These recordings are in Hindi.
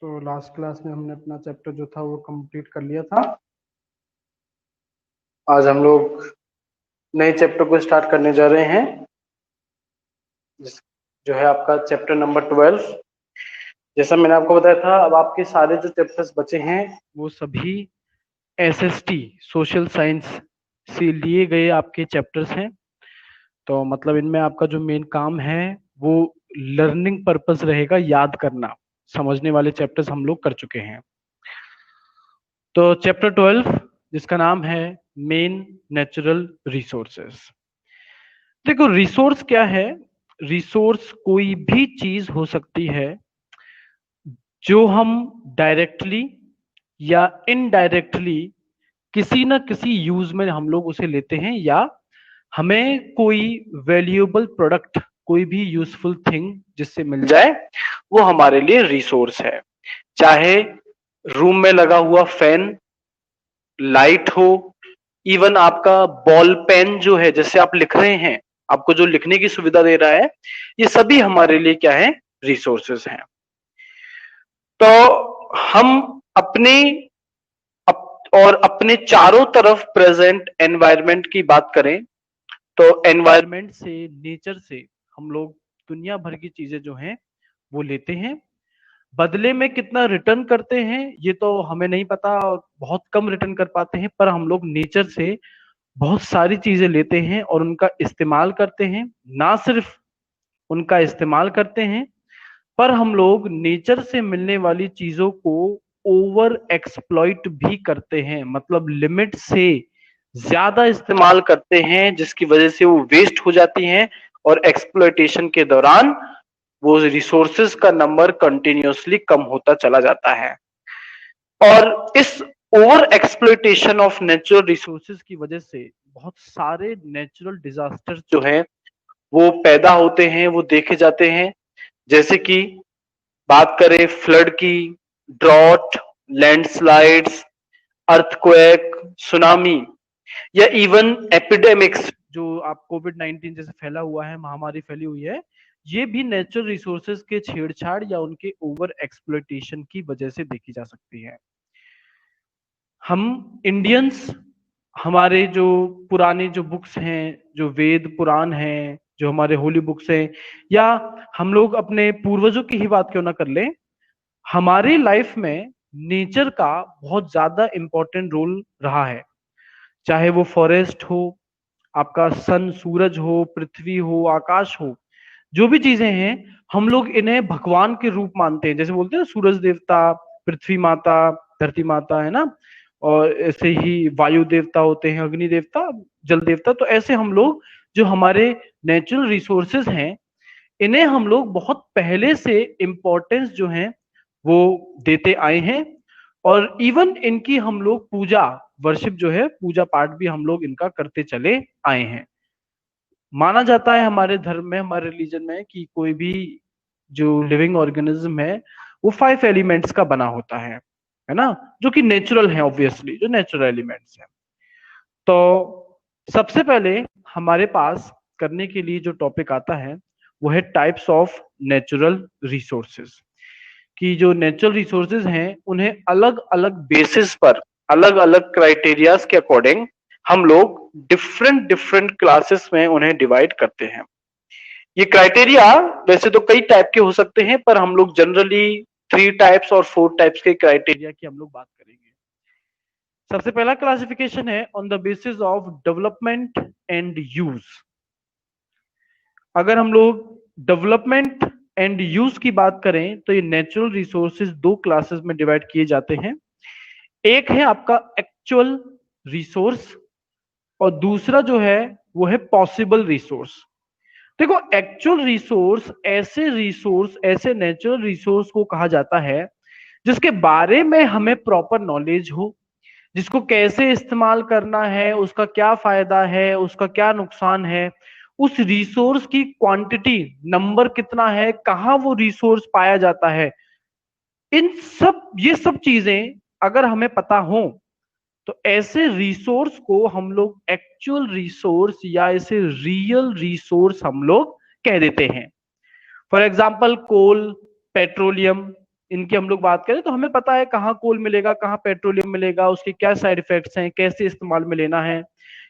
तो लास्ट क्लास में हमने अपना चैप्टर जो था वो कंप्लीट कर लिया था। आज हम लोग नए चैप्टर को स्टार्ट करने जा रहे हैं, जो है आपका चैप्टर नंबर 12। जैसा मैंने आपको बताया था, अब आपके सारे जो चैप्टर्स बचे हैं वो सभी एसएसटी सोशल साइंस से लिए गए आपके चैप्टर्स हैं। तो मतलब इनमें आपका जो मेन काम है वो लर्निंग पर्पस रहेगा, याद करना, समझने वाले चैप्टर्स हम लोग कर चुके हैं। तो चैप्टर 12 जिसका नाम है मेन नेचुरल रिसोर्सेस। देखो, रिसोर्स क्या है? रिसोर्स कोई भी चीज हो सकती है जो हम डायरेक्टली या इनडायरेक्टली किसी न किसी यूज में हम लोग उसे लेते हैं, या हमें कोई वैल्यूएबल प्रोडक्ट, कोई भी यूजफुल थिंग जिससे मिल जाए, वो हमारे लिए रिसोर्स है। चाहे रूम में लगा हुआ फैन, लाइट हो, इवन आपका बॉल पेन जो है, जैसे आप लिख रहे हैं, आपको जो लिखने की सुविधा दे रहा है, ये सभी हमारे लिए क्या है? रिसोर्सेज हैं। तो हम अपने और अपने चारों तरफ प्रेजेंट एनवायरनमेंट की बात करें तो एनवायरनमेंट से, नेचर से हम लोग दुनिया भर की चीजें जो हैं वो लेते हैं। बदले में कितना रिटर्न करते हैं ये तो हमें नहीं पता, और बहुत कम रिटर्न कर पाते हैं, पर हम लोग नेचर से बहुत सारी चीजें लेते हैं और उनका इस्तेमाल करते हैं। ना सिर्फ उनका इस्तेमाल करते हैं, पर हम लोग नेचर से मिलने वाली चीजों को ओवर एक्सप्लॉइट भी करते हैं, मतलब लिमिट से ज्यादा इस्तेमाल करते हैं, जिसकी वजह से वो वेस्ट हो जाती हैं और एक्सप्लॉइटेशन के दौरान वो रिसोर्सेज का नंबर कंटिन्यूअसली कम होता चला जाता है। और इस over exploitation of natural resources की वजह से बहुत सारे नेचुरल डिजास्टर जो हैं वो पैदा होते हैं, वो देखे जाते हैं। जैसे कि बात करें फ्लड की, ड्रॉट, लैंडस्लाइड्स, अर्थक्वेक, सुनामी, या इवन एपिडेमिक्स, जो आप कोविड-19 जैसे फैला हुआ है, महामारी फैली हुई है, ये भी नेचुरल रिसोर्सेज के छेड़छाड़ या उनके ओवर एक्सप्लॉइटेशन की वजह से देखी जा सकती है। हम इंडियंस, हमारे जो पुराने जो बुक्स हैं, जो वेद पुराण हैं, जो हमारे होली बुक्स हैं, या हम लोग अपने पूर्वजों की ही बात क्यों ना कर लें, हमारी लाइफ में नेचर का बहुत ज्यादा इंपॉर्टेंट रोल रहा है। चाहे वो फॉरेस्ट हो, आपका सन, सूरज हो, पृथ्वी हो, आकाश हो, जो भी चीजें हैं, हम लोग इन्हें भगवान के रूप मानते हैं। जैसे बोलते हैं ना, सूरज देवता, पृथ्वी माता, धरती माता, है ना, और ऐसे ही वायु देवता होते हैं, अग्नि देवता, जल देवता। तो ऐसे हम लोग जो हमारे नेचुरल रिसोर्सेज हैं, इन्हें हम लोग बहुत पहले से इम्पोर्टेंस जो है वो देते आए हैं, और इवन इनकी हम लोग पूजा, वर्शिप जो है, पूजा पाठ भी हम लोग इनका करते चले आए हैं। माना जाता है हमारे धर्म में, हमारे रिलीजन में, कि कोई भी जो लिविंग ऑर्गेनिज्म है वो 5 एलिमेंट्स का बना होता है ना, जो कि नेचुरल है, ऑब्वियसली जो नेचुरल एलिमेंट्स है। तो सबसे पहले हमारे पास करने के लिए जो टॉपिक आता है वो है टाइप्स ऑफ नेचुरल रिसोर्सेज। कि जो नेचुरल रिसोर्सेज हैं उन्हें अलग अलग बेसिस पर, अलग अलग क्राइटेरियाज के अकॉर्डिंग हम लोग डिफरेंट डिफरेंट क्लासेस में उन्हें डिवाइड करते हैं। ये क्राइटेरिया वैसे तो कई टाइप के हो सकते हैं, पर हम लोग जनरली 3 टाइप्स और 4 टाइप्स के क्राइटेरिया की हम लोग बात करेंगे। सबसे पहला क्लासिफिकेशन है on the basis of development and use. अगर हम लोग डेवलपमेंट एंड यूज की बात करें तो ये नेचुरल रिसोर्सेज 2 क्लासेस में डिवाइड किए जाते हैं। एक है आपका एक्चुअल रिसोर्स, और दूसरा जो है वो है पॉसिबल रिसोर्स। देखो, एक्चुअल रिसोर्स ऐसे नेचुरल रिसोर्स को कहा जाता है जिसके बारे में हमें प्रॉपर नॉलेज हो, जिसको कैसे इस्तेमाल करना है, उसका क्या फायदा है, उसका क्या नुकसान है, उस रिसोर्स की क्वांटिटी, नंबर कितना है, कहाँ वो रिसोर्स पाया जाता है, ये सब चीजें अगर हमें पता हो तो ऐसे रिसोर्स को हम लोग एक्चुअल रिसोर्स या ऐसे रियल रिसोर्स हम लोग कह देते हैं। फॉर एग्जाम्पल कोल, पेट्रोलियम, इनकी हम लोग बात करें तो हमें पता है कहाँ कोल मिलेगा, कहाँ पेट्रोलियम मिलेगा, उसके क्या साइड इफेक्ट्स हैं, कैसे इस्तेमाल में लेना है,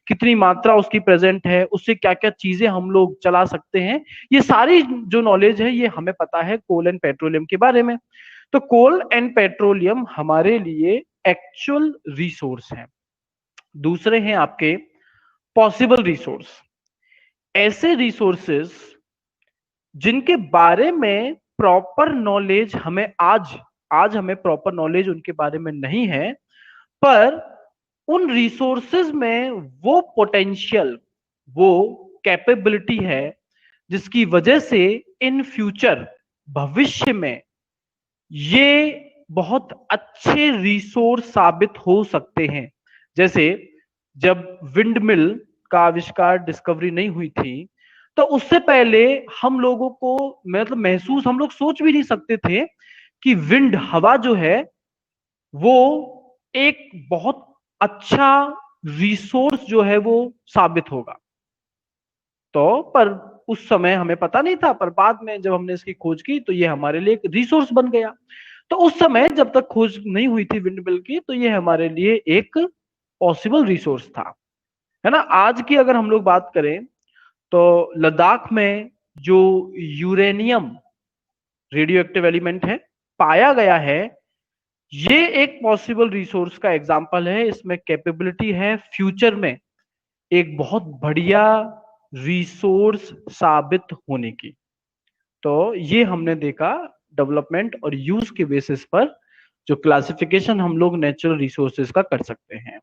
कितनी मात्रा उसकी प्रेजेंट है, उससे क्या क्या चीजें हम लोग चला सकते हैं। ये सारी जो नॉलेज है ये हमें पता है कोल एंड पेट्रोलियम के बारे में। तो कोल एंड पेट्रोलियम हमारे लिए एक्चुअल रिसोर्स है। दूसरे हैं आपके पॉसिबल रिसोर्स, ऐसे रिसोर्सेस जिनके बारे में प्रॉपर नॉलेज हमें आज आज हमें प्रॉपर नॉलेज उनके बारे में नहीं है, पर उन रिसोर्सेज में वो पोटेंशियल, वो कैपेबिलिटी है जिसकी वजह से इन फ्यूचर, भविष्य में ये बहुत अच्छे रिसोर्स साबित हो सकते हैं। जैसे जब विंड मिल का आविष्कार, डिस्कवरी नहीं हुई थी, तो उससे पहले हम लोगों को मतलब महसूस, हम लोग सोच भी नहीं सकते थे कि विंड, हवा जो है वो एक बहुत अच्छा रिसोर्स जो है वो साबित होगा। तो पर उस समय हमें पता नहीं था, पर बाद में जब हमने इसकी खोज की तो ये हमारे लिए एक रिसोर्स बन गया। तो उस समय जब तक खोज नहीं हुई थी विंड मिल की, तो ये हमारे लिए एक पॉसिबल रिसोर्स था, है ना। आज की अगर हम लोग बात करें तो लद्दाख में जो यूरेनियम, रेडियो एक्टिव एलिमेंट है, पाया गया है, ये एक पॉसिबल रिसोर्स का एग्जांपल है। इसमें कैपेबिलिटी है फ्यूचर में एक बहुत बढ़िया रिसोर्स साबित होने की। तो ये हमने देखा डेवलपमेंट और यूज के बेसिस पर जो क्लासिफिकेशन हम लोग नेचुरल रिसोर्सेज का कर सकते हैं।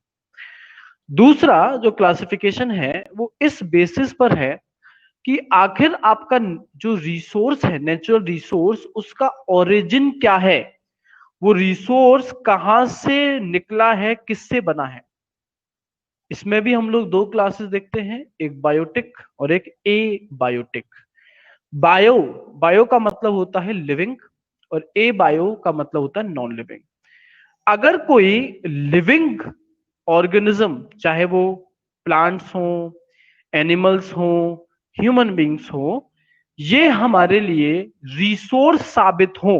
दूसरा जो क्लासिफिकेशन है वो इस बेसिस पर है कि आखिर आपका जो रिसोर्स है, नेचुरल रिसोर्स, उसका ओरिजिन क्या है, वो रिसोर्स कहां से निकला है, किससे बना है। इसमें भी हम लोग दो क्लासेस देखते हैं, एक बायोटिक और एक ए बायोटिक। बायो, बायो का मतलब होता है लिविंग और ए बायो का मतलब होता है नॉन लिविंग। अगर कोई लिविंग ऑर्गेनिज्म, चाहे वो प्लांट्स हो, एनिमल्स हो, ह्यूमन बींग्स हो, ये हमारे लिए रिसोर्स साबित हो,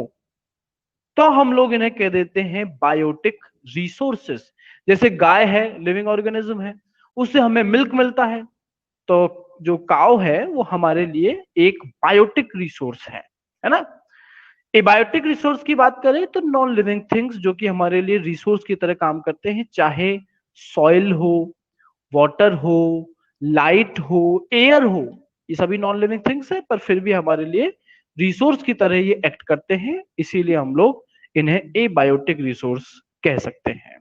तो हम लोग इन्हें कह देते हैं बायोटिक रिसोर्सेस। जैसे गाय है, लिविंग ऑर्गेनिज्म है, उससे हमें मिल्क मिलता है, तो जो काव है वो हमारे लिए एक बायोटिक रिसोर्स है ना। एबायोटिक रिसोर्स की बात करें तो नॉन लिविंग थिंग्स जो कि हमारे लिए रिसोर्स की तरह काम करते हैं, चाहे सॉइल हो, वाटर हो, लाइट हो, एयर हो, ये सभी नॉन लिविंग थिंग्स है, पर फिर भी हमारे लिए रिसोर्स की तरह ये एक्ट करते हैं, इसीलिए हम लोग इन्हें एबायोटिक रिसोर्स कह सकते हैं।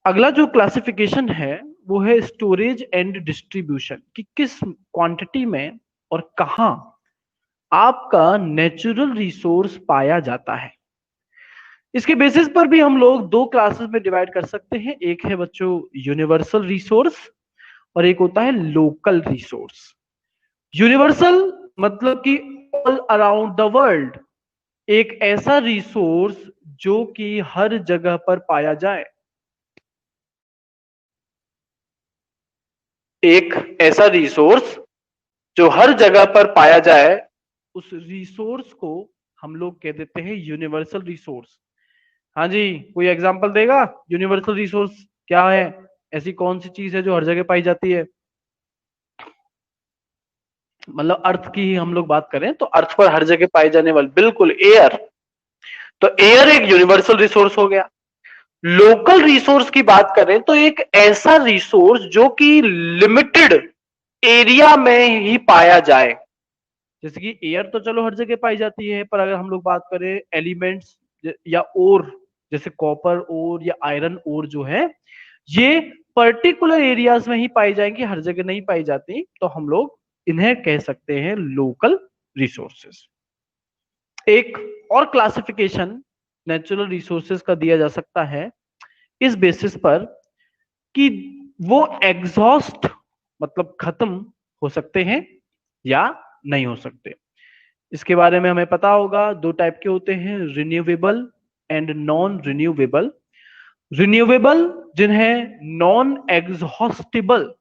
अगला जो क्लासिफिकेशन है वो है स्टोरेज एंड डिस्ट्रीब्यूशन, कि किस क्वांटिटी में और कहां आपका नेचुरल रिसोर्स पाया जाता है। इसके बेसिस पर भी हम लोग दो क्लासेस में डिवाइड कर सकते हैं, एक है बच्चों यूनिवर्सल रिसोर्स और एक होता है लोकल रिसोर्स। यूनिवर्सल मतलब कि ऑल अराउंड द वर्ल्ड, एक ऐसा रिसोर्स जो कि हर जगह पर पाया जाए। एक ऐसा रिसोर्स जो हर जगह पर पाया जाए, उस रिसोर्स को हम लोग कह देते हैं यूनिवर्सल रिसोर्स। हाँ जी, कोई एग्जांपल देगा? यूनिवर्सल रिसोर्स क्या है? ऐसी कौन सी चीज है जो हर जगह पाई जाती है? मतलब अर्थ की ही हम लोग बात करें तो अर्थ पर हर जगह पाई जाने वाली, बिल्कुल एयर। तो एयर एक यूनिवर्सल रिसोर्स हो गया। लोकल रिसोर्स की बात करें तो एक ऐसा रिसोर्स जो कि लिमिटेड एरिया में ही पाया जाए। जैसे कि एयर तो चलो हर जगह पाई जाती है, पर अगर हम लोग बात करें एलिमेंट्स या ओर, जैसे कॉपर ओर या आयरन ओर जो है, ये पर्टिकुलर एरियाज में ही पाई जाएंगी, हर जगह नहीं पाई जाती, तो हम लोग इन्हें कह सकते हैं लोकल रिसोर्सेस। एक और क्लासिफिकेशन नेचुरल रिसोर्सेज का दिया जा सकता है इस बेसिस पर कि वो एग्जॉस्ट मतलब खत्म हो सकते हैं या नहीं हो सकते। इसके बारे में हमें पता होगा, दो टाइप के होते हैं, renewable and non renewable. Renewable जिन्हें नॉन एग्जॉस्टिबल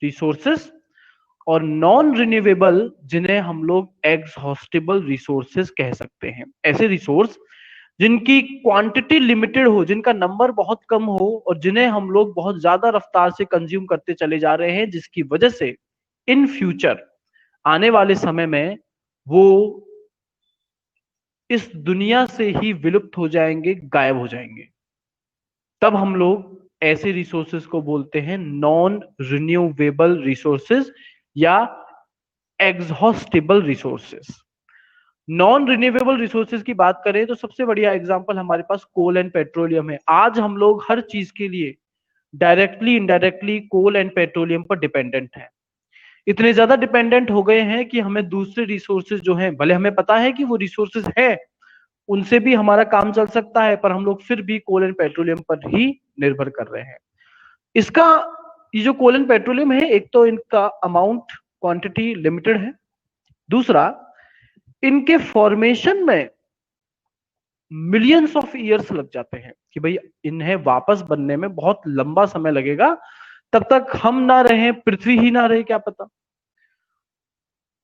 रिसोर्सेस, और नॉन रिन्यूएबल जिन्हें हम लोग एग्जॉस्टिबल रिसोर्सेज कह सकते हैं। ऐसे रिसोर्स जिनकी क्वांटिटी लिमिटेड हो, जिनका नंबर बहुत कम हो और जिन्हें हम लोग बहुत ज्यादा रफ्तार से कंज्यूम करते चले जा रहे हैं, जिसकी वजह से इन फ्यूचर आने वाले समय में वो इस दुनिया से ही विलुप्त हो जाएंगे, गायब हो जाएंगे। तब हम लोग ऐसे रिसोर्सेज को बोलते हैं नॉन रिन्यूएबल रिसोर्सेज या exhaustible resources. Non renewable resources की बात करें तो सबसे बढ़िया एग्जांपल हमारे पास कोल एंड पेट्रोलियम है। आज हम लोग हर चीज के लिए directly indirectly coal and petroleum पर डिपेंडेंट हैं। इतने ज्यादा डिपेंडेंट हो गए हैं कि हमें दूसरे रिसोर्सेज जो हैं, भले हमें पता है कि वो रिसोर्सेज है, उनसे भी हमारा काम चल सकता है, पर हम लोग फिर भी कोल एंड पेट्रोलियम पर ही निर्भर कर रहे हैं। इसका ये जो कोल एंड पेट्रोलियम है, एक तो इनका अमाउंट क्वांटिटी लिमिटेड है, दूसरा इनके फॉर्मेशन में मिलियंस ऑफ ईयर्स लग जाते हैं कि भाई इन्हें वापस बनने में बहुत लंबा समय लगेगा, तब तक हम ना रहे, पृथ्वी ही ना रहे, क्या पता।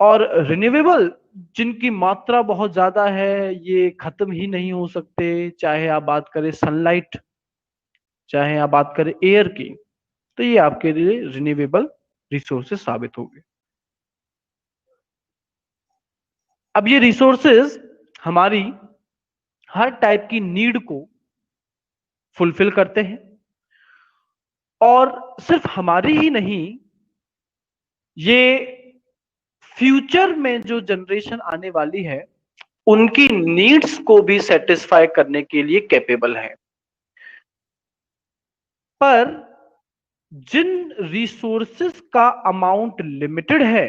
और रिन्यूएबल जिनकी मात्रा बहुत ज्यादा है, ये खत्म ही नहीं हो सकते, चाहे आप बात करें सनलाइट, चाहे आप बात करें एयर की, तो ये आपके लिए रिन्यूएबल रिसोर्सेज साबित होंगे। अब ये रिसोर्सेज हमारी हर टाइप की नीड को फुलफिल करते हैं, और सिर्फ हमारी ही नहीं, ये फ्यूचर में जो जनरेशन आने वाली है उनकी नीड्स को भी सेटिस्फाई करने के लिए कैपेबल है। पर जिन रिसोर्सेस का अमाउंट लिमिटेड है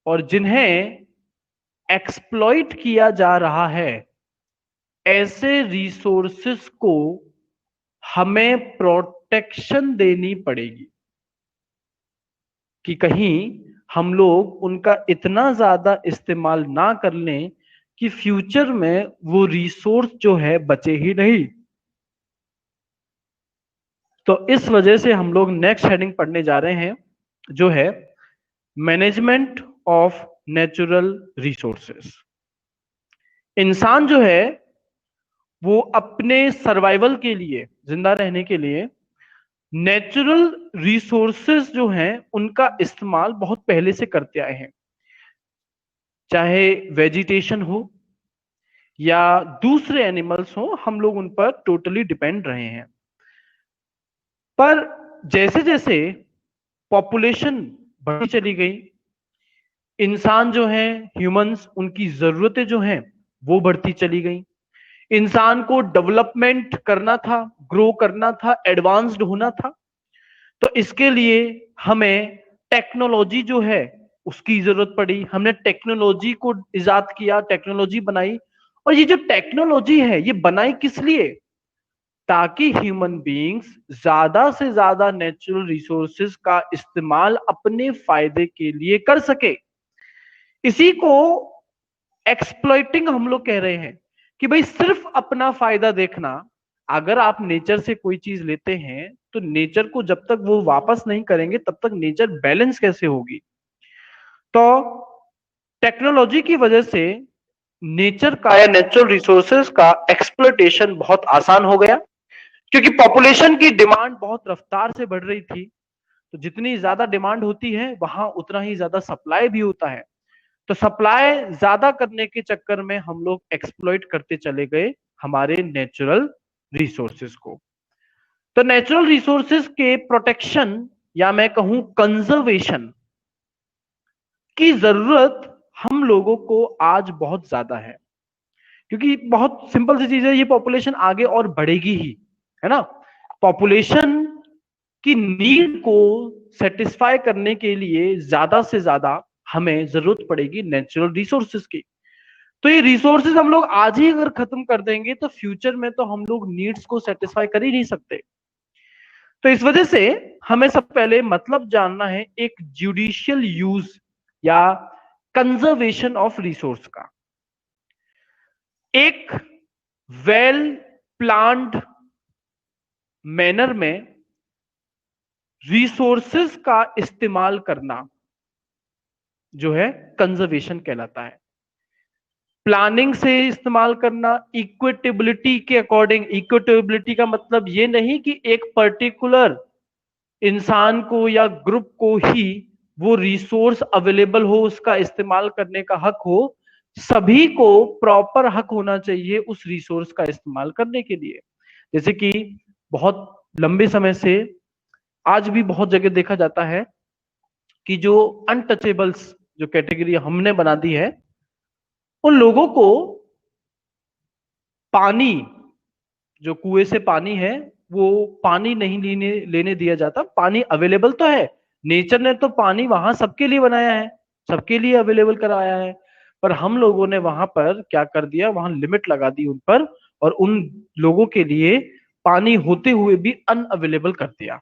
और जिन्हें एक्सप्लॉइट किया जा रहा है, ऐसे रिसोर्सेस को हमें प्रोटेक्शन देनी पड़ेगी कि कहीं हम लोग उनका इतना ज्यादा इस्तेमाल ना कर लें कि फ्यूचर में वो रिसोर्स जो है बचे ही नहीं। तो इस वजह से हम लोग नेक्स्ट हेडिंग पढ़ने जा रहे हैं, जो है मैनेजमेंट ऑफ नेचुरल रिसोर्सेस। इंसान जो है वो अपने सर्वाइवल के लिए, जिंदा रहने के लिए, नेचुरल रिसोर्सेज जो हैं उनका इस्तेमाल बहुत पहले से करते आए हैं। चाहे वेजिटेशन हो या दूसरे एनिमल्स हो, हम लोग उन पर टोटली डिपेंड रहे हैं। पर जैसे जैसे पॉपुलेशन बढ़ती चली गई, इंसान जो है, ह्यूमंस, उनकी जरूरतें जो हैं वो बढ़ती चली गई। इंसान को डेवलपमेंट करना था, ग्रो करना था, एडवांस्ड होना था, तो इसके लिए हमें टेक्नोलॉजी जो है उसकी जरूरत पड़ी। हमने टेक्नोलॉजी को इजाद किया, टेक्नोलॉजी बनाई। और ये जो टेक्नोलॉजी है ये बनाई किस लिए? ताकि ह्यूमन बीइंग्स ज्यादा से ज्यादा नेचुरल रिसोर्सेज का इस्तेमाल अपने फायदे के लिए कर सके। इसी को एक्सप्लॉइटिंग हम लोग कह रहे हैं कि भाई सिर्फ अपना फायदा देखना। अगर आप नेचर से कोई चीज लेते हैं तो नेचर को जब तक वो वापस नहीं करेंगे तब तक नेचर बैलेंस कैसे होगी? तो टेक्नोलॉजी की वजह से नेचर का या नेचुरल रिसोर्सेज का एक्सप्लॉइटेशन बहुत आसान हो गया, क्योंकि पॉपुलेशन की डिमांड बहुत रफ्तार से बढ़ रही थी। तो जितनी ज्यादा डिमांड होती है वहां उतना ही ज्यादा सप्लाई भी होता है। तो सप्लाई ज्यादा करने के चक्कर में हम लोग एक्सप्लॉइट करते चले गए हमारे नेचुरल रिसोर्सेज को। तो नेचुरल रिसोर्सेज के प्रोटेक्शन या मैं कहूं कंजर्वेशन की जरूरत हम लोगों को आज बहुत ज्यादा है, क्योंकि बहुत सिंपल सी चीज है, ये पॉपुलेशन आगे और बढ़ेगी ही, है ना। पॉपुलेशन की नीड को सेटिस्फाई करने के लिए ज्यादा से ज्यादा हमें जरूरत पड़ेगी नेचुरल रिसोर्सेज की। तो ये रिसोर्सेज हम लोग आज ही अगर खत्म कर देंगे तो फ्यूचर में तो हम लोग नीड्स को सेटिस्फाई कर ही नहीं सकते। तो इस वजह से हमें सब पहले मतलब जानना है एक जुडिशियल यूज या कंजर्वेशन ऑफ रिसोर्स का। एक वेल प्लान्ड मैनर में रिसोर्सेज का इस्तेमाल करना जो है कंजर्वेशन कहलाता है। प्लानिंग से इस्तेमाल करना, इक्विटेबिलिटी के अकॉर्डिंग। इक्विटेबिलिटी का मतलब ये नहीं कि एक पर्टिकुलर इंसान को या ग्रुप को ही वो रिसोर्स अवेलेबल हो, उसका इस्तेमाल करने का हक हो। सभी को प्रॉपर हक होना चाहिए उस रिसोर्स का इस्तेमाल करने के लिए। जैसे कि बहुत लंबे समय से आज भी बहुत जगह देखा जाता है कि जो अनटचेबल्स जो कैटेगरी हमने बना दी है, उन लोगों को पानी, जो कुएं से पानी है, वो पानी नहीं लेने लेने दिया जाता। पानी अवेलेबल तो है, नेचर ने तो पानी वहां सबके लिए बनाया है, सबके लिए अवेलेबल कराया है, पर हम लोगों ने वहां पर क्या कर दिया, वहां लिमिट लगा दी उन पर, और उन लोगों के लिए पानी होते हुए भी अनअवेलेबल कर दिया।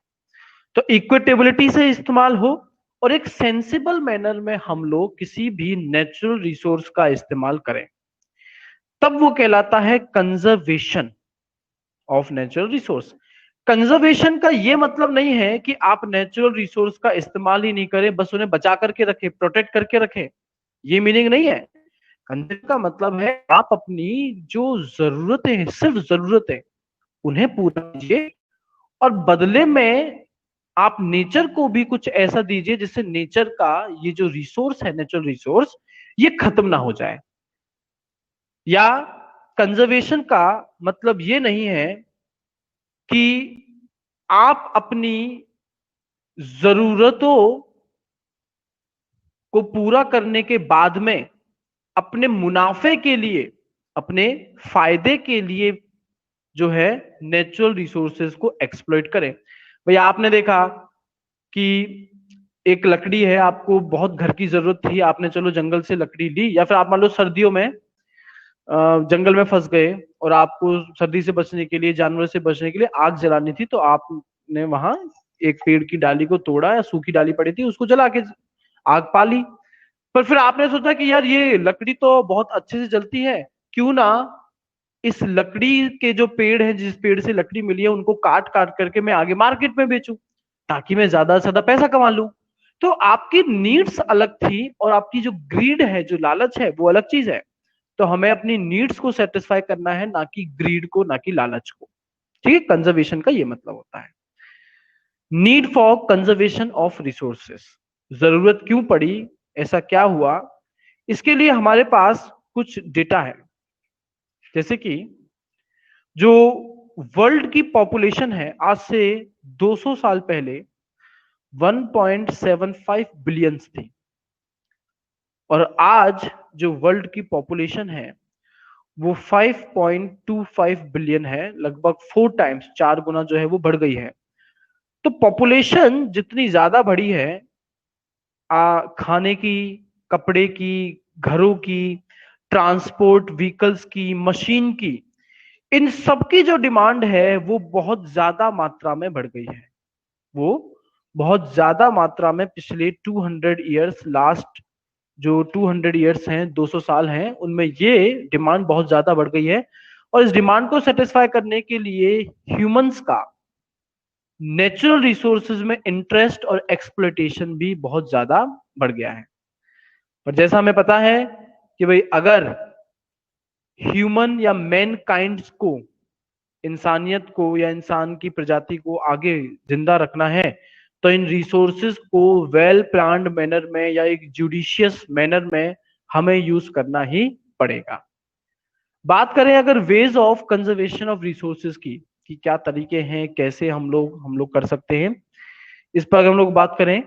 तो इक्विटेबिलिटी से इस्तेमाल हो और एक सेंसिबल मैनर में हम लोग किसी भी नेचुरल रिसोर्स का इस्तेमाल करें, तब वो कहलाता है conservation of natural resource. Conservation का ये मतलब नहीं है कि आप नेचुरल रिसोर्स का इस्तेमाल ही नहीं करें, बस उन्हें बचा करके रखें, प्रोटेक्ट करके रखें, ये मीनिंग नहीं है। कंजर्वेशन का मतलब है आप अपनी जो जरूरतें हैं, सिर्फ जरूरतें, उन्हें पूरा कीजिए, और बदले में आप नेचर को भी कुछ ऐसा दीजिए जिससे नेचर का ये जो रिसोर्स है, नेचुरल रिसोर्स, ये खत्म ना हो जाए। या कंजर्वेशन का मतलब ये नहीं है कि आप अपनी जरूरतों को पूरा करने के बाद में अपने मुनाफे के लिए, अपने फायदे के लिए जो है नेचुरल रिसोर्सेज को एक्सप्लॉइट करें। भैया आपने देखा कि एक लकड़ी है, आपको बहुत घर की जरूरत थी, आपने चलो जंगल से लकड़ी ली, या फिर आप मान लो सर्दियों में जंगल में फंस गए और आपको सर्दी से बचने के लिए, जानवर से बचने के लिए आग जलानी थी, तो आपने वहां एक पेड़ की डाली को तोड़ा, या सूखी डाली पड़ी थी उसको जला के आग पाली। पर फिर आपने सोचा कि यार ये लकड़ी तो बहुत अच्छे से जलती है, क्यों ना इस लकड़ी के जो पेड़ है, जिस पेड़ से लकड़ी मिली है, उनको काट काट करके मैं आगे मार्केट में बेचूं, ताकि मैं ज्यादा से ज्यादा पैसा कमा लूं। तो आपकी नीड्स अलग थी और आपकी जो ग्रीड है, जो लालच है, वो अलग चीज है। तो हमें अपनी नीड्स को सेटिस्फाई करना है, ना कि ग्रीड को, ना कि लालच को। ठीक है, कंजर्वेशन का ये मतलब होता है। Need for conservation of resources, जरूरत क्यों पड़ी, ऐसा क्या हुआ, इसके लिए हमारे पास कुछ डेटा है। जैसे कि जो वर्ल्ड की पॉपुलेशन है, आज से 200 साल पहले 1.75 बिलियन थी, और आज जो वर्ल्ड की पॉपुलेशन है वो 5.25 बिलियन है, लगभग 4 टाइम्स, 4 गुना जो है वो बढ़ गई है। तो पॉपुलेशन जितनी ज्यादा बढ़ी है, खाने की, कपड़े की, घरों की, ट्रांसपोर्ट व्हीकल्स की, मशीन की, इन सब की जो डिमांड है वो बहुत ज्यादा मात्रा में बढ़ गई है। वो बहुत ज्यादा मात्रा में पिछले 200 ईयर्स, लास्ट जो 200 ईयर्स हैं, 200 साल हैं, उनमें ये डिमांड बहुत ज्यादा बढ़ गई है। और इस डिमांड को सेटिस्फाई करने के लिए ह्यूमंस का नेचुरल रिसोर्सेज में इंटरेस्ट और एक्सप्लोइटेशन भी बहुत ज्यादा बढ़ गया है। और जैसा हमें पता है कि भाई अगर ह्यूमन या मैन काइंड को, इंसानियत को या इंसान की प्रजाति को आगे जिंदा रखना है, तो इन रिसोर्सेज को वेल प्लान्ड मैनर में या एक जुडिशियस मैनर में हमें यूज करना ही पड़ेगा। बात करें अगर ways of conservation of resources की, कि क्या तरीके हैं, कैसे हम लोग कर सकते हैं, इस पर अगर हम लोग बात करें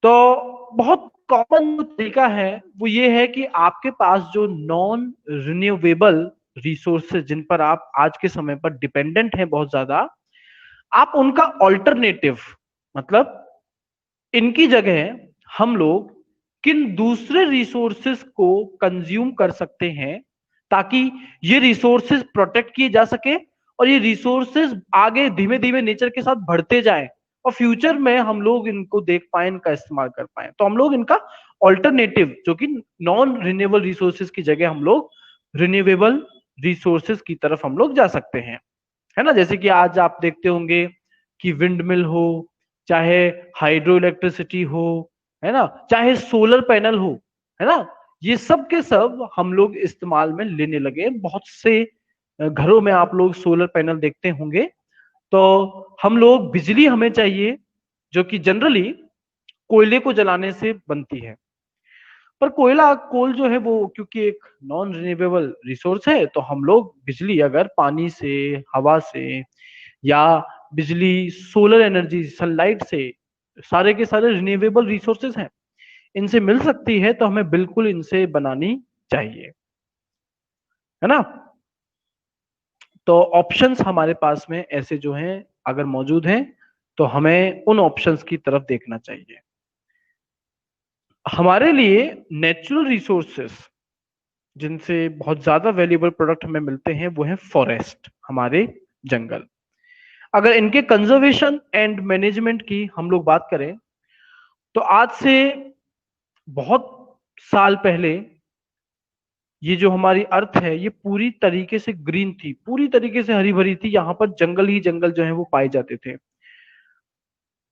तो बहुत कॉमन तरीका है वो ये है कि आपके पास जो नॉन रिन्यूएबल रिसोर्सेज, जिन पर आप आज के समय पर डिपेंडेंट हैं बहुत ज्यादा, आप उनका ऑल्टरनेटिव, मतलब इनकी जगह हम लोग किन दूसरे रिसोर्सेज को कंज्यूम कर सकते हैं, ताकि ये रिसोर्सेज प्रोटेक्ट किए जा सके और ये रिसोर्सेज आगे धीमे धीमे नेचर के साथ बढ़ते जाएं, और फ्यूचर में हम लोग इनको देख पाए, इनका इस्तेमाल कर पाए। तो हम लोग इनका ऑल्टरनेटिव, जो कि नॉन रिन्यूएबल रिसोर्सेज की जगह हम लोग रिन्यूएबल रिसोर्सेज की तरफ हम लोग जा सकते हैं, है ना। जैसे कि आज आप देखते होंगे कि विंड मिल हो, चाहे हाइड्रो इलेक्ट्रिसिटी हो, है ना, चाहे सोलर पैनल हो, है ना, ये सब के सब हम लोग इस्तेमाल में लेने लगे। बहुत से घरों में आप लोग सोलर पैनल देखते होंगे। तो हम लोग बिजली हमें चाहिए जो कि जनरली कोयले को जलाने से बनती है। पर कोल जो है वो क्योंकि एक नॉन रिन्यूएबल रिसोर्स है, तो हम लोग बिजली अगर पानी से, हवा से, या बिजली सोलर एनर्जी सनलाइट से, सारे के सारे रिन्यूएबल रिसोर्सेज हैं, इनसे मिल सकती है तो हमें बिल्कुल इनसे बनानी चाहिए, है ना। तो ऑप्शंस हमारे पास में ऐसे जो हैं अगर मौजूद हैं तो हमें उन ऑप्शंस की तरफ देखना चाहिए। हमारे लिए नेचुरल रिसोर्सेस जिनसे बहुत ज्यादा वैल्यूएबल प्रोडक्ट हमें मिलते हैं वो है फॉरेस्ट, हमारे जंगल। अगर इनके कंजर्वेशन एंड मैनेजमेंट की हम लोग बात करें तो आज से बहुत साल पहले ये जो हमारी अर्थ है ये पूरी तरीके से ग्रीन थी, पूरी तरीके से हरी भरी थी। यहाँ पर जंगल ही जंगल जो है वो पाए जाते थे।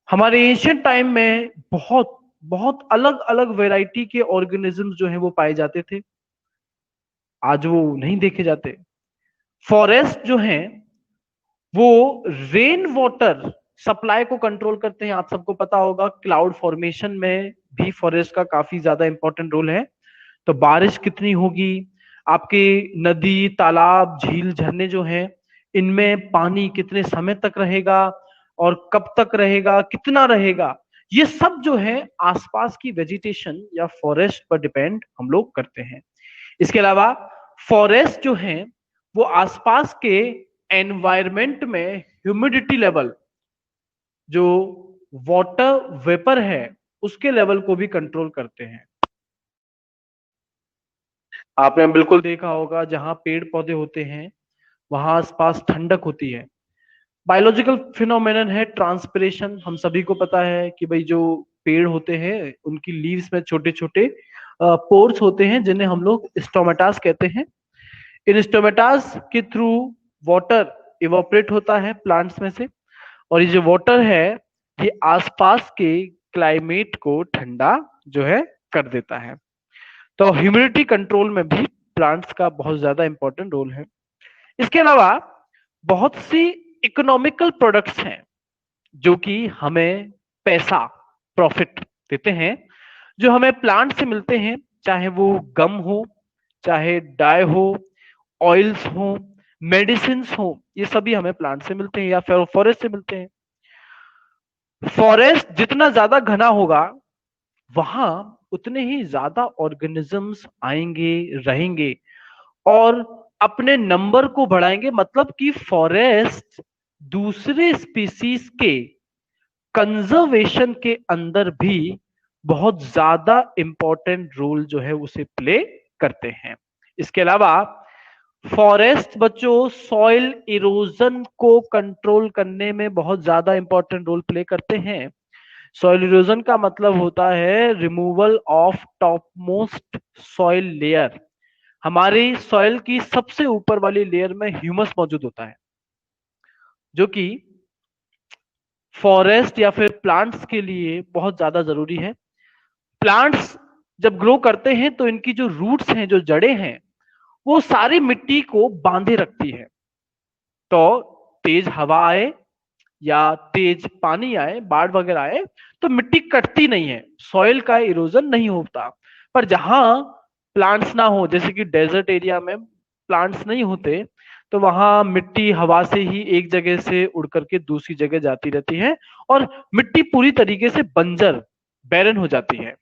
हमारे एशियन टाइम में बहुत बहुत अलग अलग वैरायटी के ऑर्गेनिजम्स जो है वो पाए जाते थे, आज वो नहीं देखे जाते। फॉरेस्ट जो है वो रेन वाटर सप्लाई को कंट्रोल करते हैं। आप सबको पता होगा क्लाउड फॉर्मेशन में भी फॉरेस्ट का काफी ज्यादा इंपॉर्टेंट रोल है। तो बारिश कितनी होगी, आपके नदी तालाब झील झरने जो हैं इनमें पानी कितने समय तक रहेगा और कब तक रहेगा, कितना रहेगा, ये सब जो है आसपास की वेजिटेशन या फॉरेस्ट पर डिपेंड हम लोग करते हैं। इसके अलावा फॉरेस्ट जो है वो आसपास के एनवायरमेंट में ह्यूमिडिटी लेवल, जो वाटर वेपर है उसके लेवल को भी कंट्रोल करते हैं। आपने बिल्कुल देखा होगा जहां पेड़ पौधे होते हैं वहां आसपास ठंडक होती है। बायोलॉजिकल फिनोमेनन है ट्रांसपिरेशन। हम सभी को पता है कि भाई जो पेड़ होते हैं उनकी लीव्स में छोटे छोटे पोर्स होते हैं जिन्हें हम लोग स्टोमेटास कहते हैं। इन स्टोमेटास के थ्रू वाटर इवोपरेट होता है प्लांट्स में से, और ये जो वाटर है ये आसपास के क्लाइमेट को ठंडा जो है कर देता है। तो ह्यूमिडिटी कंट्रोल में भी प्लांट्स का बहुत ज्यादा इंपॉर्टेंट रोल है। इसके अलावा बहुत सी इकोनॉमिकल प्रोडक्ट्स हैं जो कि हमें पैसा प्रॉफिट देते हैं, जो हमें प्लांट से मिलते हैं, चाहे वो गम हो, चाहे डाई हो, ऑयल्स हो, मेडिसिन हो, ये सभी हमें प्लांट से मिलते हैं या फिर फॉरेस्ट से मिलते हैं। फॉरेस्ट जितना ज्यादा घना होगा वहां उतने ही ज्यादा ऑर्गेनिजम्स आएंगे, रहेंगे और अपने नंबर को बढ़ाएंगे। मतलब कि फॉरेस्ट दूसरे स्पीसीज के कंजर्वेशन के अंदर भी बहुत ज्यादा इंपॉर्टेंट रोल जो है उसे प्ले करते हैं। इसके अलावा फॉरेस्ट बच्चों सॉइल इरोजन को कंट्रोल करने में बहुत ज्यादा इंपॉर्टेंट रोल प्ले करते हैं। सॉइल इरोजन का मतलब होता है removal of top most soil layer. हमारी सॉइल की सबसे ऊपर वाली लेयर में ह्यूमस मौजूद होता है जो कि फॉरेस्ट या फिर प्लांट्स के लिए बहुत ज्यादा जरूरी है। प्लांट्स जब ग्रो करते हैं तो इनकी जो रूट्स हैं, जो जड़ें हैं, वो सारी मिट्टी को बांधे रखती है। तो तेज हवा आए या तेज पानी आए, बाढ़ वगैरह आए, तो मिट्टी कटती नहीं है, सॉइल का इरोजन नहीं होता। पर जहां प्लांट्स ना हो, जैसे कि डेजर्ट एरिया में प्लांट्स नहीं होते, तो वहां मिट्टी हवा से ही एक जगह से उड़ करके दूसरी जगह जाती रहती है और मिट्टी पूरी तरीके से बंजर, बैरन हो जाती है।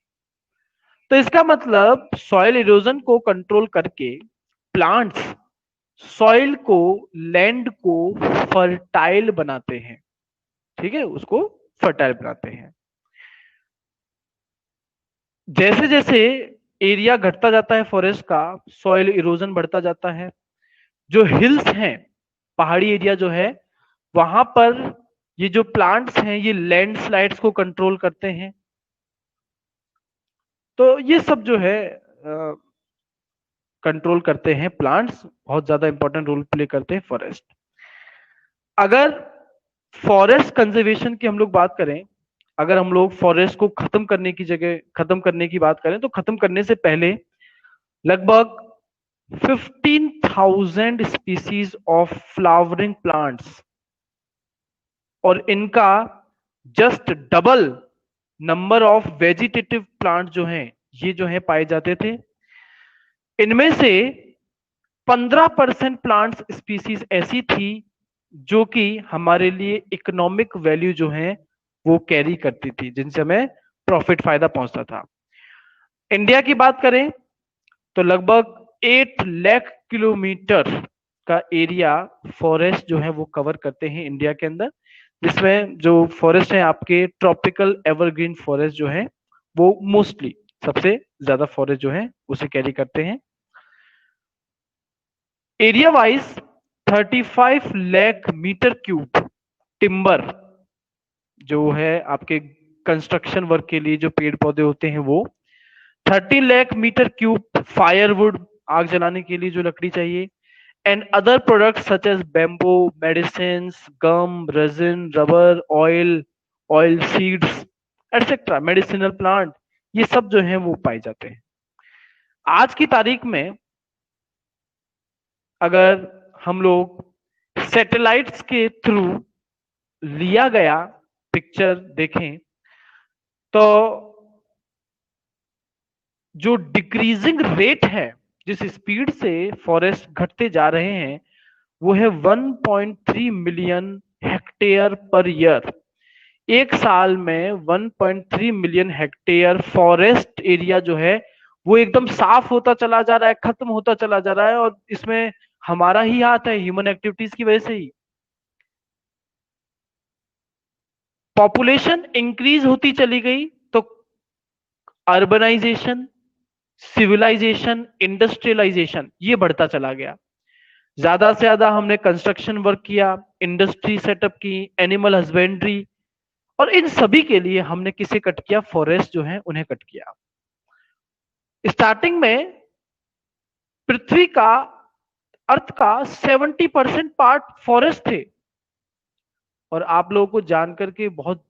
तो इसका मतलब सॉइल इरोजन को कंट्रोल करके प्लांट्स सॉइल को, लैंड को फर्टाइल बनाते हैं। ठीक है, उसको फर्टाइल बनाते हैं। जैसे जैसे एरिया घटता जाता है फॉरेस्ट का, सॉइल इरोजन बढ़ता जाता है। जो हिल्स हैं, पहाड़ी एरिया जो है, वहां पर ये जो प्लांट्स हैं ये लैंडस्लाइड्स को कंट्रोल करते हैं। तो ये सब जो है कंट्रोल करते हैं प्लांट्स, बहुत ज्यादा इंपॉर्टेंट रोल प्ले करते हैं फॉरेस्ट। अगर फॉरेस्ट कंजर्वेशन की हम लोग बात करें अगर हम लोग फॉरेस्ट को खत्म करने की बात करें, तो खत्म करने से पहले लगभग 15,000 स्पीसीज ऑफ फ्लावरिंग प्लांट्स और इनका just double number of vegetative plant जो हैं, ये जो है पाए जाते थे। इनमें से 15% प्लांट्स स्पीसीज ऐसी थी जो कि हमारे लिए इकोनॉमिक वैल्यू जो है वो कैरी करती थी, जिनसे हमें प्रॉफिट फायदा पहुंचता था। इंडिया की बात करें तो लगभग 8 लाख किलोमीटर का एरिया फॉरेस्ट जो है वो कवर करते हैं इंडिया के अंदर, जिसमें जो फॉरेस्ट है आपके ट्रॉपिकल एवरग्रीन फॉरेस्ट जो है वो मोस्टली सबसे ज्यादा फॉरेस्ट जो है उसे कैरी करते हैं। Area wise 35 lakh metre cube timber जो है आपके कंस्ट्रक्शन वर्क के लिए जो पेड़ पौधे होते हैं वो, 30 लाख मीटर क्यूब फायरवुड आग जलाने के लिए जो लकड़ी चाहिए, and other products such as bamboo, medicine, gum, resin, rubber, oil seeds etcetera, medicinal plant, ये सब जो है वो पाए जाते हैं। आज की तारीख में अगर हम लोग सैटेलाइट्स के थ्रू लिया गया पिक्चर देखें तो जो डिक्रीजिंग रेट है, जिस स्पीड से फॉरेस्ट घटते जा रहे हैं, वो है 1.3 मिलियन हेक्टेयर पर ईयर। एक साल में 1.3 मिलियन हेक्टेयर फॉरेस्ट एरिया जो है वो एकदम साफ होता चला जा रहा है, खत्म होता चला जा रहा है, और इसमें हमारा ही हाथ है, ह्यूमन एक्टिविटीज की वजह से ही। पॉपुलेशन इंक्रीज होती चली गई तो अर्बनाइजेशन, सिविलाइजेशन, इंडस्ट्रियलाइजेशन ये बढ़ता चला गया। ज्यादा से ज्यादा हमने कंस्ट्रक्शन वर्क किया, इंडस्ट्री सेटअप की, एनिमल हस्बेंड्री, और इन सभी के लिए हमने किसे कट किया? फॉरेस्ट जो है उन्हें कट किया। स्टार्टिंग में पृथ्वी का, अर्थ का 70% पार्ट फॉरेस्ट थे, और आप लोगों को जानकर के बहुत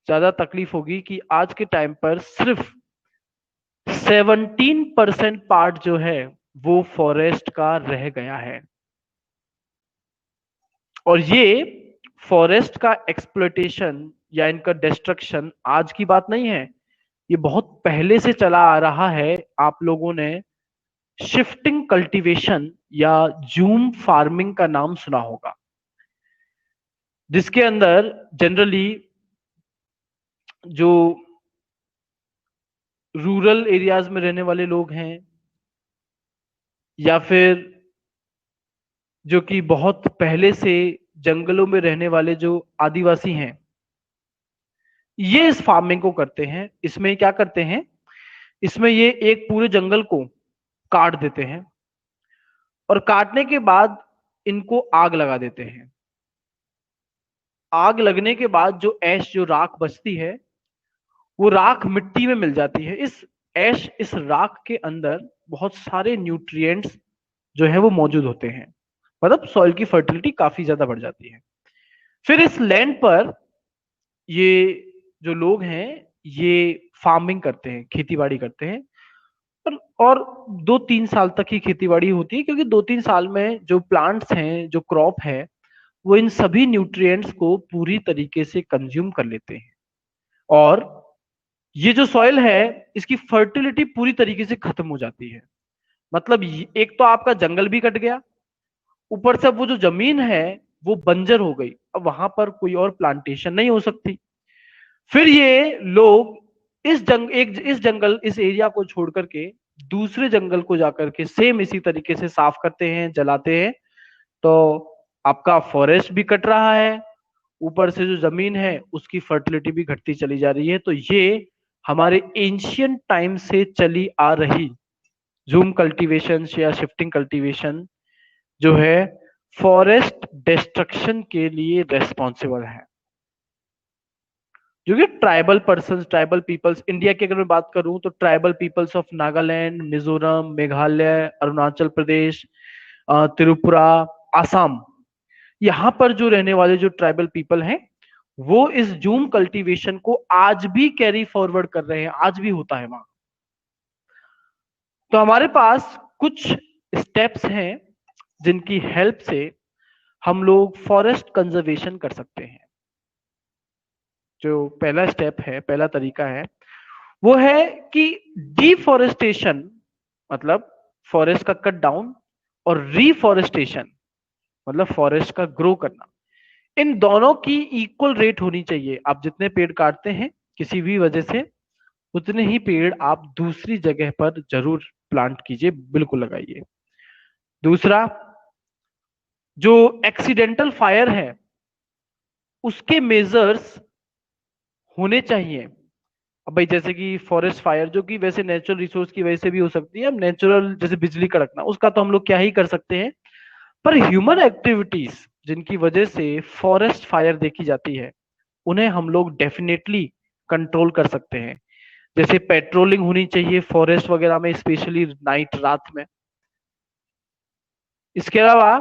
ज्यादा तकलीफ होगी कि आज के टाइम पर सिर्फ 17% पार्ट जो है वो फॉरेस्ट का रह गया है। और ये फॉरेस्ट का एक्सप्लॉयटेशन या इनका डिस्ट्रक्शन आज की बात नहीं है, ये बहुत पहले से चला आ रहा है। आप लोगों ने शिफ्टिंग कल्टीवेशन या जूम फार्मिंग का नाम सुना होगा, जिसके अंदर जनरली जो रूरल एरियाज में रहने वाले लोग हैं या फिर जो कि बहुत पहले से जंगलों में रहने वाले जो आदिवासी हैं, ये इस फार्मिंग को करते हैं। इसमें क्या करते हैं? इसमें ये एक पूरे जंगल को काट देते हैं और काटने के बाद इनको आग लगा देते हैं। आग लगने के बाद जो ऐश, जो राख बचती है, वो राख मिट्टी में मिल जाती है। इस ऐश, इस राख के अंदर बहुत सारे न्यूट्रिएंट्स जो है वो मौजूद होते हैं, मतलब सॉइल की फर्टिलिटी काफी ज्यादा बढ़ जाती है। फिर इस लैंड पर ये जो लोग हैं ये फार्मिंग करते हैं, खेती बाड़ी करते हैं, और 2-3 साल तक ही खेती बाड़ी होती है, क्योंकि 2-3 साल में जो प्लांट्स हैं, जो क्रॉप है, वो इन सभी न्यूट्रिएंट्स को पूरी तरीके से कंज्यूम कर लेते हैं, और ये जो सॉइल है इसकी फर्टिलिटी पूरी तरीके से खत्म हो जाती है। मतलब एक तो आपका जंगल भी कट गया, ऊपर से वो जो जमीन है वो बंजर हो गई, अब वहां पर कोई और प्लांटेशन नहीं हो सकती। फिर ये लोग इस एरिया को छोड़ करके दूसरे जंगल को जाकर के सेम इसी तरीके से साफ करते हैं, जलाते हैं, तो आपका फॉरेस्ट भी कट रहा है, ऊपर से जो जमीन है उसकी फर्टिलिटी भी घटती चली जा रही है। तो ये हमारे एंशियंट टाइम से चली आ रही जूम कल्टीवेशन या शिफ्टिंग कल्टीवेशन जो है फॉरेस्ट डिस्ट्रक्शन के लिए रेस्पॉन्सिबल है। जो कि tribal person, tribal peoples, India की अगर मैं बात करूं तो tribal peoples of Nagaland, Mizoram, Meghalaya, Arunachal Pradesh, Tripura, Assam, यहाँ पर जो रहने वाले जो ट्राइबल पीपल हैं वो इस जूम कल्टीवेशन को आज भी कैरी फॉरवर्ड कर रहे हैं, आज भी होता है वहां। तो हमारे पास कुछ स्टेप्स हैं जिनकी हेल्प से हम लोग फॉरेस्ट कंजर्वेशन कर सकते हैं। जो पहला स्टेप है, पहला तरीका है, वो है कि डिफॉरेस्टेशन, मतलब फॉरेस्ट का कट डाउन, और रीफॉरेस्टेशन मतलब फॉरेस्ट का ग्रो करना। इन दोनों की इक्वल रेट होनी चाहिए। आप जितने पेड़ काटते हैं किसी भी वजह से, उतने ही पेड़ आप दूसरी जगह पर जरूर प्लांट कीजिए, बिल्कुल लगाइए। दूसरा, जो एक्सीडेंटल फायर है उसके मेजर्स होने चाहिए। अब भाई जैसे कि फॉरेस्ट फायर, जो कि वैसे नेचुरल रिसोर्स की वजह से भी हो सकती है, अब नेचुरल जैसे बिजली कड़कना, उसका तो हम लोग क्या ही कर सकते हैं। पर ह्यूमन एक्टिविटीज जिनकी वजह से फॉरेस्ट फायर देखी जाती है, उन्हें हम लोग डेफिनेटली कंट्रोल कर सकते हैं। जैसे पेट्रोलिंग होनी चाहिए फॉरेस्ट वगैरह में, स्पेशली नाइट, रात में। इसके अलावा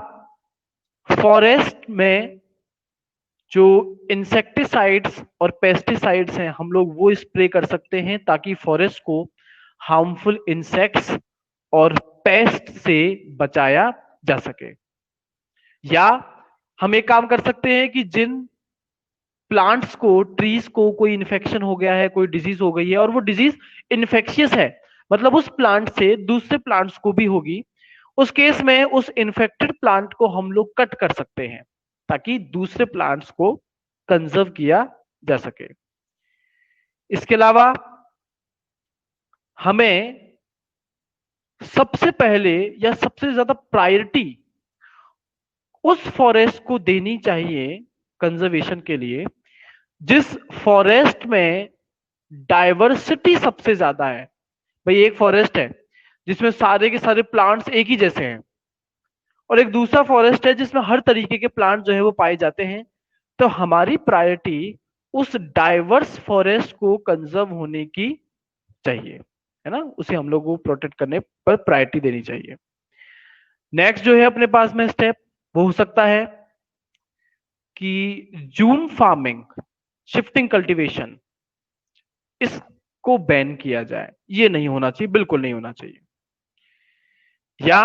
फॉरेस्ट में जो इंसेक्टिसाइड्स और पेस्टिसाइड्स हैं, हम लोग वो स्प्रे कर सकते हैं ताकि फॉरेस्ट को हार्मफुल इंसेक्ट्स और पेस्ट से बचाया जा सके। या हम एक काम कर सकते हैं कि जिन प्लांट्स को, ट्रीज को कोई इन्फेक्शन हो गया है, कोई डिजीज हो गई है, और वो डिजीज इन्फेक्शियस है, मतलब उस प्लांट से दूसरे प्लांट्स को भी होगी, उस केस में उस इन्फेक्टेड प्लांट को हम लोग कट कर सकते हैं ताकि दूसरे प्लांट्स को कंजर्व किया जा सके। इसके अलावा हमें सबसे पहले या सबसे ज्यादा प्रायोरिटी उस फॉरेस्ट को देनी चाहिए कंजर्वेशन के लिए जिस फॉरेस्ट में डाइवर्सिटी सबसे ज्यादा है। भाई एक फॉरेस्ट है जिसमें सारे के सारे प्लांट्स एक ही जैसे हैं, और एक दूसरा फॉरेस्ट है जिसमें हर तरीके के प्लांट जो है वो पाए जाते हैं। तो हमारी प्रायोरिटी उस डाइवर्स फॉरेस्ट को कंजर्व होने की चाहिए, है ना, उसे हम लोग को प्रोटेक्ट करने पर प्रायोरिटी देनी चाहिए। नेक्स्ट जो है अपने पास में स्टेप, वो हो सकता है कि जूम फार्मिंग, शिफ्टिंग कल्टीवेशन, इसको बैन किया जाए। ये नहीं होना चाहिए, बिल्कुल नहीं होना चाहिए। या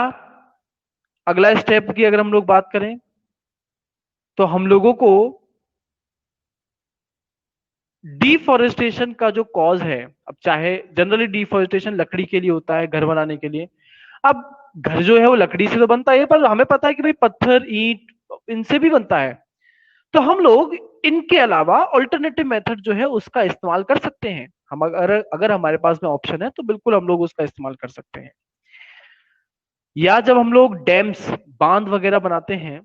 अगला स्टेप की अगर हम लोग बात करें तो हम लोगों को डिफॉरेस्टेशन का जो कॉज है, अब चाहे जनरली डिफॉरेस्टेशन लकड़ी के लिए होता है, घर बनाने के लिए। अब घर जो है वो लकड़ी से तो बनता है, पर हमें पता है कि भाई पत्थर, ईंट, इनसे भी बनता है। तो हम लोग इनके अलावा ऑल्टरनेटिव मेथड जो है उसका इस्तेमाल कर सकते हैं। हम अगर अगर हमारे पास में ऑप्शन है तो बिल्कुल हम लोग उसका इस्तेमाल कर सकते हैं। या जब हम लोग डैम्स, बांध वगैरह बनाते हैं,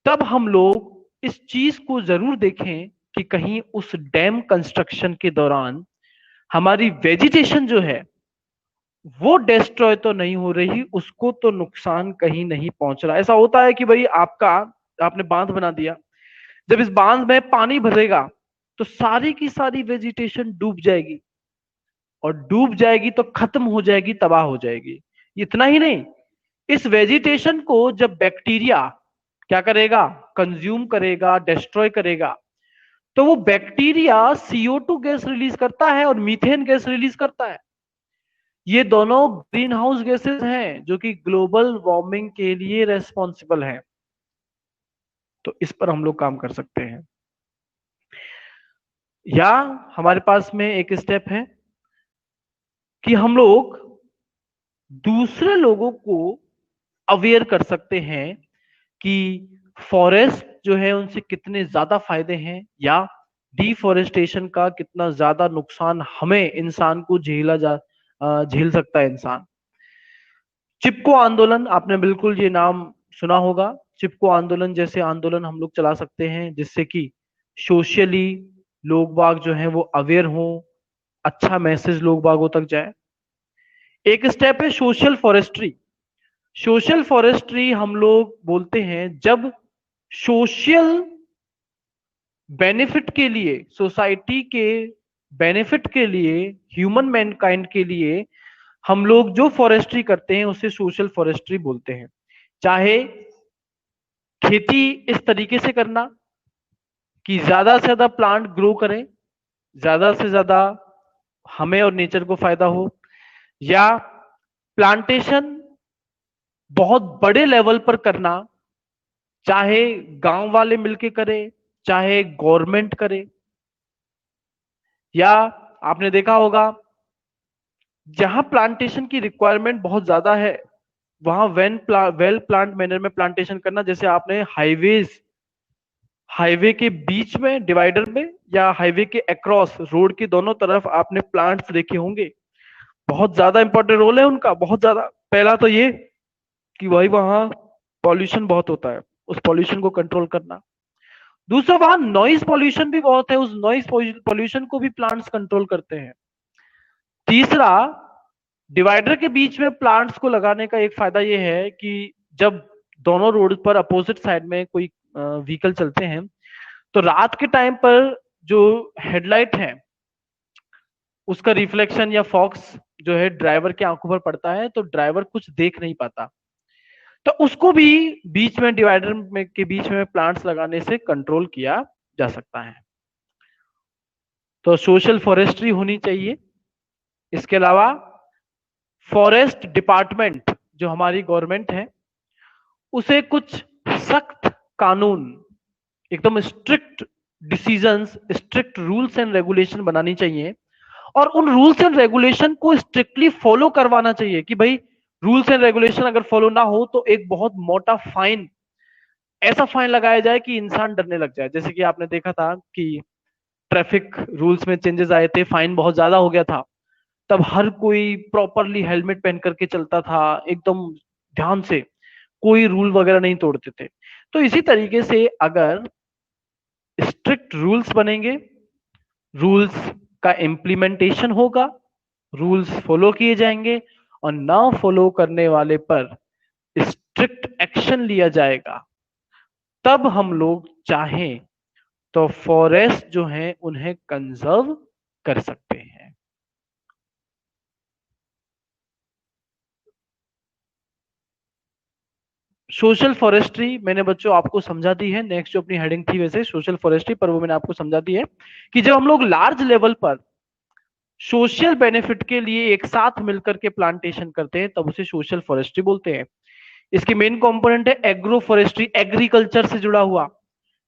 तब हम लोग इस चीज को जरूर देखें कि कहीं उस डैम कंस्ट्रक्शन के दौरान हमारी वेजिटेशन जो है वो डिस्ट्रॉय तो नहीं हो रही, उसको तो नुकसान कहीं नहीं पहुंच रहा। ऐसा होता है कि भाई आपने बांध बना दिया, जब इस बांध में पानी भरेगा तो सारी की सारी वेजिटेशन डूब जाएगी, और डूब जाएगी तो खत्म हो जाएगी, तबाह हो जाएगी। इतना ही नहीं, इस वेजिटेशन को जब बैक्टीरिया क्या करेगा, कंज्यूम करेगा, डिस्ट्रॉय करेगा, तो वो बैक्टीरिया CO2 गैस रिलीज करता है और मीथेन गैस रिलीज करता है। ये दोनों ग्रीन हाउस गैसेस हैं जो कि ग्लोबल वार्मिंग के लिए रेस्पॉन्सिबल हैं। तो इस पर हम लोग काम कर सकते हैं। या हमारे पास में एक स्टेप है कि हम लोग दूसरे लोगों को अवेयर कर सकते हैं कि फॉरेस्ट जो है उनसे कितने ज्यादा फायदे हैं, या डिफॉरेस्टेशन का कितना ज्यादा नुकसान हमें इंसान को झेल सकता है इंसान। चिपको आंदोलन, आपने बिल्कुल ये नाम सुना होगा। चिपको आंदोलन जैसे आंदोलन हम लोग चला सकते हैं जिससे कि सोशली लोग बाग जो हैं वो अवेयर हों, अच्छा मैसेज लोग बागों तक जाए। एक स्टेप है सोशल फॉरेस्ट्री। सोशल फॉरेस्ट्री हम लोग बोलते हैं जब सोशल बेनिफिट के लिए, सोसाइटी के बेनिफिट के लिए, ह्यूमन मैनकाइंड के लिए हम लोग जो फॉरेस्ट्री करते हैं उसे सोशल फॉरेस्ट्री बोलते हैं। चाहे खेती इस तरीके से करना कि ज्यादा से ज्यादा प्लांट ग्रो करें, ज्यादा से ज्यादा हमें और नेचर को फायदा हो, या प्लांटेशन बहुत बड़े लेवल पर करना, चाहे गांव वाले मिलके करें, चाहे गवर्नमेंट करे। या आपने देखा होगा जहां प्लांटेशन की रिक्वायरमेंट बहुत ज्यादा है वहां वेल प्लांट मैनर में प्लांटेशन करना। जैसे आपने हाईवे के बीच में डिवाइडर में या हाईवे के अक्रॉस रोड के दोनों तरफ आपने प्लांट्स देखे होंगे। बहुत ज्यादा इंपॉर्टेंट रोल है उनका, बहुत ज्यादा। पहला तो ये कि भाई वहां पॉल्यूशन बहुत होता है, उस पॉल्यूशन को कंट्रोल करना। दूसरा, वहां नॉइज पॉल्यूशन भी बहुत है, उस नॉइज पॉल्यूशन को भी प्लांट्स कंट्रोल करते हैं। तीसरा, डिवाइडर के बीच में प्लांट्स को लगाने का एक फायदा यह है कि जब दोनों रोड पर अपोजिट साइड में कोई व्हीकल चलते हैं तो रात के टाइम पर जो हेडलाइट है उसका रिफ्लेक्शन या फॉक्स जो है ड्राइवर की आंखों पर पड़ता है, तो ड्राइवर कुछ देख नहीं पाता। तो उसको भी बीच में डिवाइडर में के बीच में प्लांट्स लगाने से कंट्रोल किया जा सकता है। तो सोशल फॉरेस्ट्री होनी चाहिए। इसके अलावा फॉरेस्ट डिपार्टमेंट जो हमारी गवर्नमेंट है उसे कुछ सख्त कानून, एकदम strict decisions, strict rules and regulation बनानी चाहिए। और उन रूल्स एंड रेगुलेशन को स्ट्रिक्टली फॉलो करवाना चाहिए कि भाई रूल्स एंड रेगुलेशन अगर फॉलो ना हो तो एक बहुत मोटा फाइन, ऐसा फाइन लगाया जाए कि इंसान डरने लग जाए। जैसे कि आपने देखा था कि ट्रैफिक रूल्स में चेंजेस आए थे, फाइन बहुत ज्यादा हो गया था, तब हर कोई प्रॉपरली हेलमेट पहन करके चलता था, एकदम ध्यान से, कोई रूल वगैरह नहीं तोड़ते थे। तो इसी तरीके से अगर स्ट्रिक्ट रूल्स बनेंगे, रूल्स का इम्प्लीमेंटेशन होगा, रूल्स फॉलो किए जाएंगे और ना फॉलो करने वाले पर स्ट्रिक्ट एक्शन लिया जाएगा, तब हम लोग चाहें तो फॉरेस्ट जो है उन्हें कंजर्व कर सकते हैं। सोशल फॉरेस्ट्री मैंने बच्चों आपको समझा दी है। नेक्स्ट जो अपनी हेडिंग थी वैसे सोशल फॉरेस्ट्री, पर वो मैंने आपको समझा दी है कि जब हम लोग लार्ज लेवल पर सोशल बेनिफिट के लिए एक साथ मिलकर के प्लांटेशन करते हैं तब उसे सोशल फॉरेस्ट्री बोलते हैं। इसकी मेन कंपोनेंट है एग्रो फॉरेस्ट्री, एग्रीकल्चर से जुड़ा हुआ,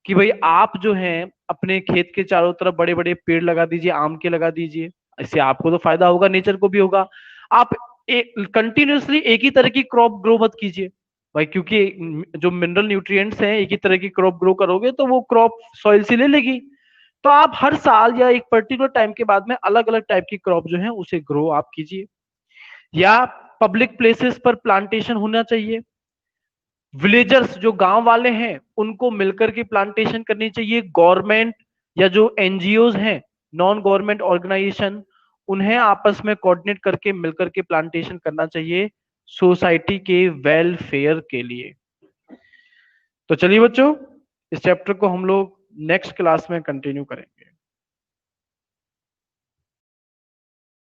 कि भाई आप जो है अपने खेत के चारों तरफ बड़े बड़े पेड़ लगा दीजिए, आम के लगा दीजिए, इससे आपको तो फायदा होगा, नेचर को भी होगा। आप कंटिन्यूअसली एक ही तरह की क्रॉप ग्रो मत कीजिए भाई, क्योंकि जो मिनरल न्यूट्रिएंट्स हैं, एक ही तरह की क्रॉप ग्रो करोगे तो वो क्रॉप सॉइल से ले लेगी। तो आप हर साल या एक पर्टिकुलर टाइम के बाद में अलग अलग टाइप की क्रॉप जो है उसे ग्रो आप कीजिए। या पब्लिक प्लेसेस पर प्लांटेशन होना चाहिए। विलेजर्स जो गांव वाले हैं उनको मिलकर के प्लांटेशन करनी चाहिए। गवर्नमेंट या जो एनजीओज हैं, नॉन गवर्नमेंट ऑर्गेनाइजेशन, उन्हें आपस में कोऑर्डिनेट करके मिलकर के प्लांटेशन करना चाहिए सोसाइटी के वेलफेयर के लिए। तो चलिए बच्चों, इस चैप्टर को हम लोग नेक्स्ट क्लास में कंटिन्यू करेंगे।